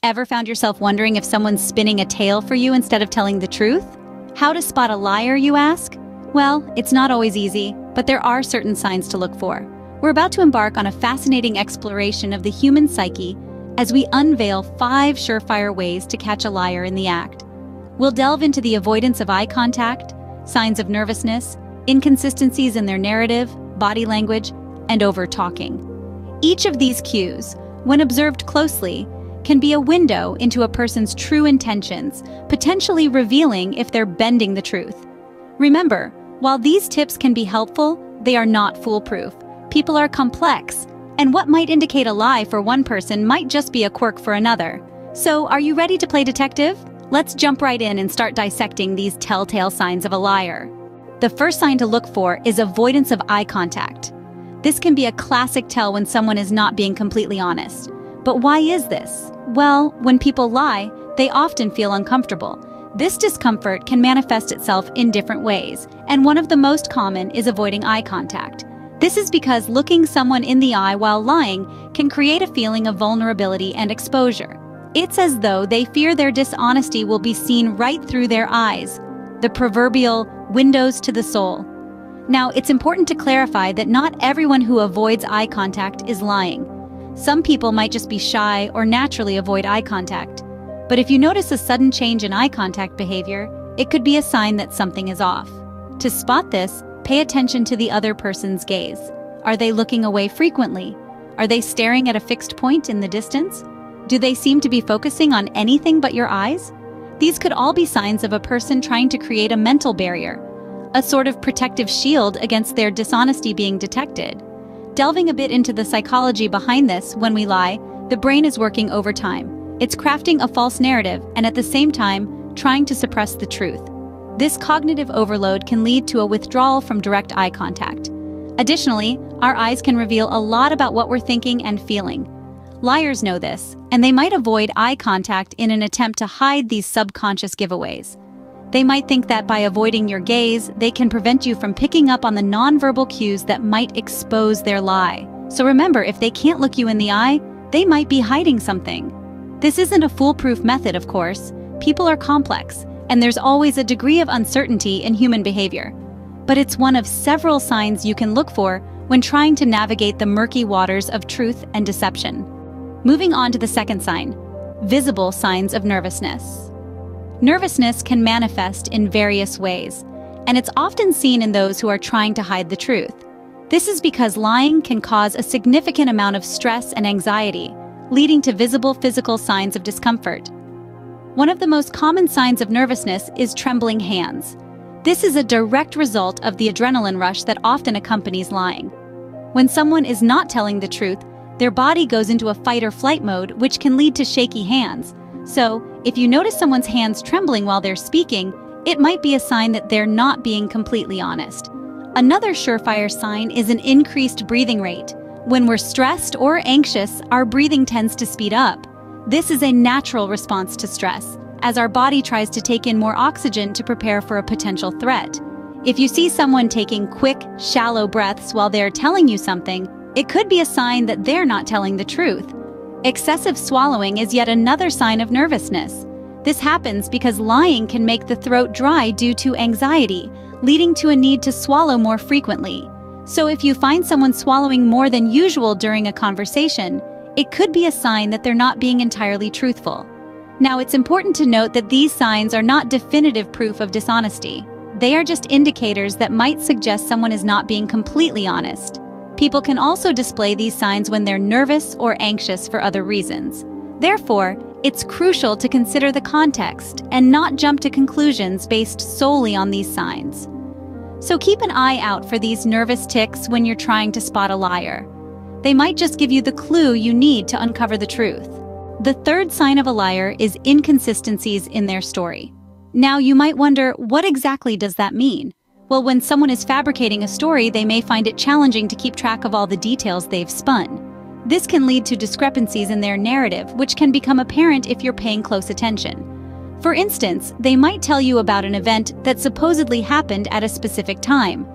Ever found yourself wondering if someone's spinning a tale for you instead of telling the truth? How to spot a liar, you ask? Well, it's not always easy, but there are certain signs to look for. We're about to embark on a fascinating exploration of the human psyche as we unveil 5 surefire ways to catch a liar in the act. We'll delve into the avoidance of eye contact, signs of nervousness, inconsistencies in their narrative, body language, and over-talking. Each of these cues, when observed closely, can be a window into a person's true intentions, potentially revealing if they're bending the truth. Remember, while these tips can be helpful, they are not foolproof. People are complex, and what might indicate a lie for one person might just be a quirk for another. So, are you ready to play detective? Let's jump right in and start dissecting these telltale signs of a liar. The first sign to look for is avoidance of eye contact. This can be a classic tell when someone is not being completely honest. But why is this? Well, when people lie, they often feel uncomfortable. This discomfort can manifest itself in different ways, and one of the most common is avoiding eye contact. This is because looking someone in the eye while lying can create a feeling of vulnerability and exposure. It's as though they fear their dishonesty will be seen right through their eyes, the proverbial windows to the soul. Now, it's important to clarify that not everyone who avoids eye contact is lying. Some people might just be shy or naturally avoid eye contact. But if you notice a sudden change in eye contact behavior, it could be a sign that something is off. To spot this, pay attention to the other person's gaze. Are they looking away frequently? Are they staring at a fixed point in the distance? Do they seem to be focusing on anything but your eyes? These could all be signs of a person trying to create a mental barrier, a sort of protective shield against their dishonesty being detected. Delving a bit into the psychology behind this, when we lie, the brain is working overtime. It's crafting a false narrative and at the same time, trying to suppress the truth. This cognitive overload can lead to a withdrawal from direct eye contact. Additionally, our eyes can reveal a lot about what we're thinking and feeling. Liars know this, and they might avoid eye contact in an attempt to hide these subconscious giveaways. They might think that by avoiding your gaze, they can prevent you from picking up on the nonverbal cues that might expose their lie. So remember, if they can't look you in the eye, they might be hiding something. This isn't a foolproof method, of course. People are complex, and there's always a degree of uncertainty in human behavior. But it's one of several signs you can look for when trying to navigate the murky waters of truth and deception. Moving on to the second sign, visible signs of nervousness. Nervousness can manifest in various ways, and it's often seen in those who are trying to hide the truth. This is because lying can cause a significant amount of stress and anxiety, leading to visible physical signs of discomfort. One of the most common signs of nervousness is trembling hands. This is a direct result of the adrenaline rush that often accompanies lying. When someone is not telling the truth, their body goes into a fight or flight mode, which can lead to shaky hands. So, if you notice someone's hands trembling while they're speaking, it might be a sign that they're not being completely honest. Another surefire sign is an increased breathing rate. When we're stressed or anxious, our breathing tends to speed up. This is a natural response to stress, as our body tries to take in more oxygen to prepare for a potential threat. If you see someone taking quick, shallow breaths while they're telling you something, it could be a sign that they're not telling the truth. Excessive swallowing is yet another sign of nervousness. This happens because lying can make the throat dry due to anxiety, leading to a need to swallow more frequently. So if you find someone swallowing more than usual during a conversation, it could be a sign that they're not being entirely truthful. Now, it's important to note that these signs are not definitive proof of dishonesty. They are just indicators that might suggest someone is not being completely honest. People can also display these signs when they're nervous or anxious for other reasons. Therefore, it's crucial to consider the context and not jump to conclusions based solely on these signs. So keep an eye out for these nervous tics when you're trying to spot a liar. They might just give you the clue you need to uncover the truth. The third sign of a liar is inconsistencies in their story. Now, you might wonder, what exactly does that mean? Well, when someone is fabricating a story, they may find it challenging to keep track of all the details they've spun. This can lead to discrepancies in their narrative, which can become apparent if you're paying close attention. For instance, they might tell you about an event that supposedly happened at a specific time.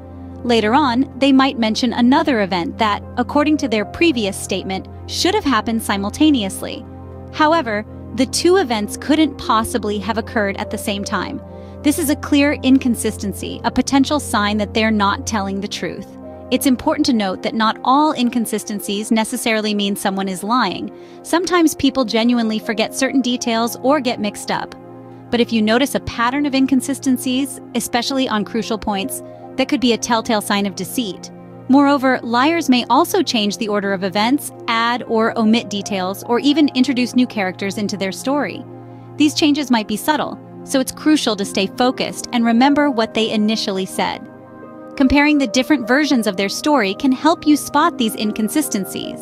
Later on, they might mention another event that, according to their previous statement, should have happened simultaneously. However, The two events couldn't possibly have occurred at the same time. This is a clear inconsistency, a potential sign that they're not telling the truth. It's important to note that not all inconsistencies necessarily mean someone is lying. Sometimes people genuinely forget certain details or get mixed up. But if you notice a pattern of inconsistencies, especially on crucial points, that could be a telltale sign of deceit. Moreover, liars may also change the order of events, add or omit details, or even introduce new characters into their story. These changes might be subtle, so it's crucial to stay focused and remember what they initially said. Comparing the different versions of their story can help you spot these inconsistencies.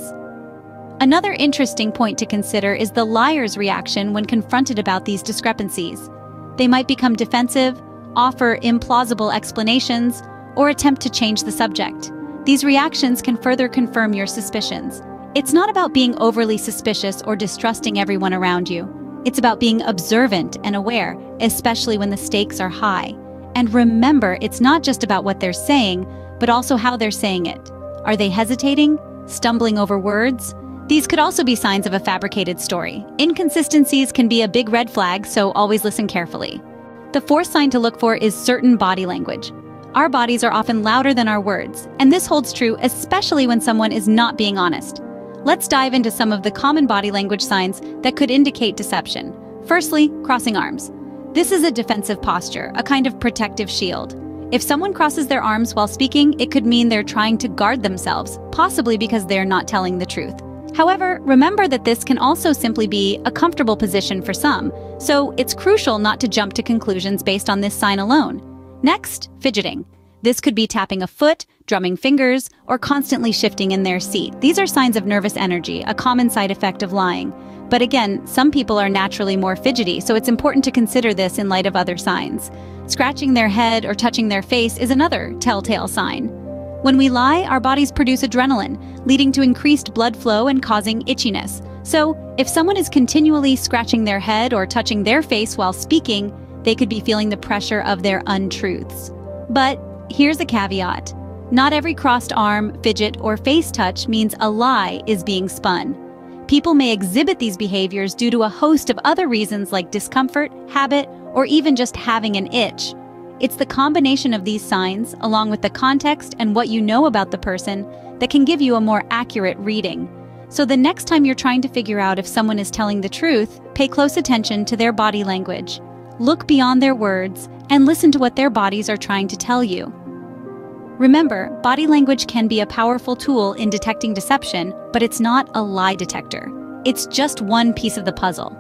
Another interesting point to consider is the liar's reaction when confronted about these discrepancies. They might become defensive, offer implausible explanations, or attempt to change the subject. These reactions can further confirm your suspicions. It's not about being overly suspicious or distrusting everyone around you. It's about being observant and aware, especially when the stakes are high. And remember, it's not just about what they're saying, but also how they're saying it. Are they hesitating? Stumbling over words? These could also be signs of a fabricated story. Inconsistencies can be a big red flag, so always listen carefully. The fourth sign to look for is certain body language. Our bodies are often louder than our words, and this holds true especially when someone is not being honest. Let's dive into some of the common body language signs that could indicate deception. Firstly, crossing arms. This is a defensive posture, a kind of protective shield. If someone crosses their arms while speaking, it could mean they're trying to guard themselves, possibly because they're not telling the truth. However, remember that this can also simply be a comfortable position for some, so it's crucial not to jump to conclusions based on this sign alone. Next, fidgeting. This could be tapping a foot, drumming fingers, or constantly shifting in their seat. These are signs of nervous energy, a common side effect of lying. But again, some people are naturally more fidgety, so it's important to consider this in light of other signs. Scratching their head or touching their face is another telltale sign. When we lie, our bodies produce adrenaline, leading to increased blood flow and causing itchiness. So, if someone is continually scratching their head or touching their face while speaking, they could be feeling the pressure of their untruths. But here's a caveat. Not every crossed arm, fidget, or face touch means a lie is being spun. People may exhibit these behaviors due to a host of other reasons like discomfort, habit, or even just having an itch. It's the combination of these signs, along with the context and what you know about the person, that can give you a more accurate reading. So the next time you're trying to figure out if someone is telling the truth, pay close attention to their body language. Look beyond their words and listen to what their bodies are trying to tell you. Remember, body language can be a powerful tool in detecting deception, but it's not a lie detector. It's just one piece of the puzzle.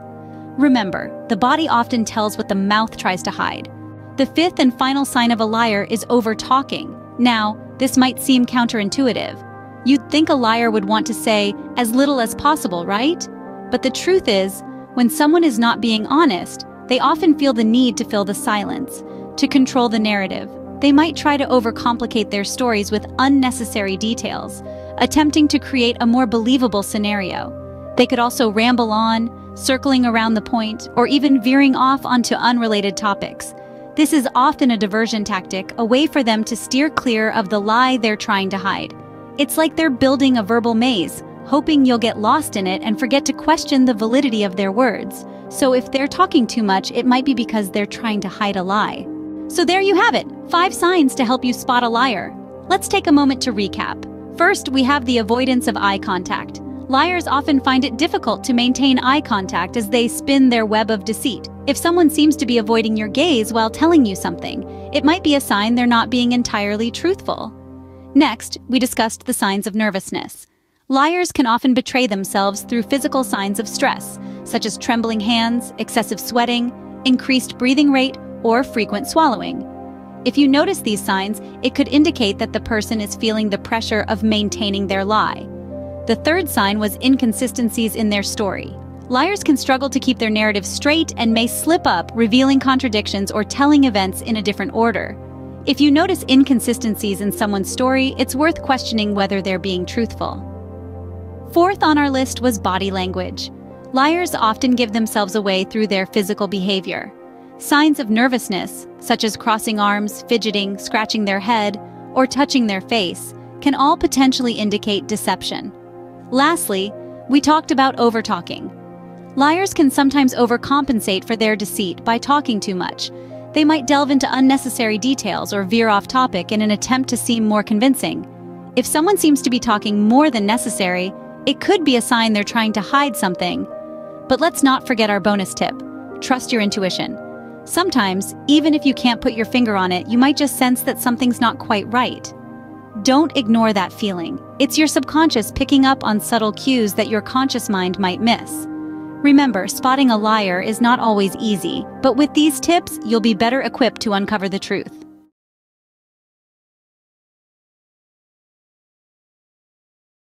Remember, the body often tells what the mouth tries to hide. The fifth and final sign of a liar is over-talking. Now, this might seem counterintuitive. You'd think a liar would want to say as little as possible, right? But the truth is, when someone is not being honest, they often feel the need to fill the silence, to control the narrative. They might try to overcomplicate their stories with unnecessary details, attempting to create a more believable scenario. They could also ramble on, circling around the point, or even veering off onto unrelated topics. This is often a diversion tactic, a way for them to steer clear of the lie they're trying to hide. It's like they're building a verbal maze, hoping you'll get lost in it and forget to question the validity of their words. So if they're talking too much, it might be because they're trying to hide a lie. So there you have it, 5 signs to help you spot a liar. Let's take a moment to recap. First, we have the avoidance of eye contact. Liars often find it difficult to maintain eye contact as they spin their web of deceit. If someone seems to be avoiding your gaze while telling you something, it might be a sign they're not being entirely truthful. Next, we discussed the signs of nervousness. Liars can often betray themselves through physical signs of stress, such as trembling hands, excessive sweating, increased breathing rate, or frequent swallowing. If you notice these signs, it could indicate that the person is feeling the pressure of maintaining their lie. The third sign was inconsistencies in their story. Liars can struggle to keep their narrative straight and may slip up, revealing contradictions or telling events in a different order. If you notice inconsistencies in someone's story, it's worth questioning whether they're being truthful. Fourth on our list was body language. Liars often give themselves away through their physical behavior. Signs of nervousness, such as crossing arms, fidgeting, scratching their head, or touching their face, can all potentially indicate deception. Lastly, we talked about over-talking. Liars can sometimes overcompensate for their deceit by talking too much. They might delve into unnecessary details or veer off topic in an attempt to seem more convincing. If someone seems to be talking more than necessary, it could be a sign they're trying to hide something. But let's not forget our bonus tip: trust your intuition. Sometimes, even if you can't put your finger on it, you might just sense that something's not quite right. Don't ignore that feeling. It's your subconscious picking up on subtle cues that your conscious mind might miss. Remember, spotting a liar is not always easy, but with these tips, you'll be better equipped to uncover the truth.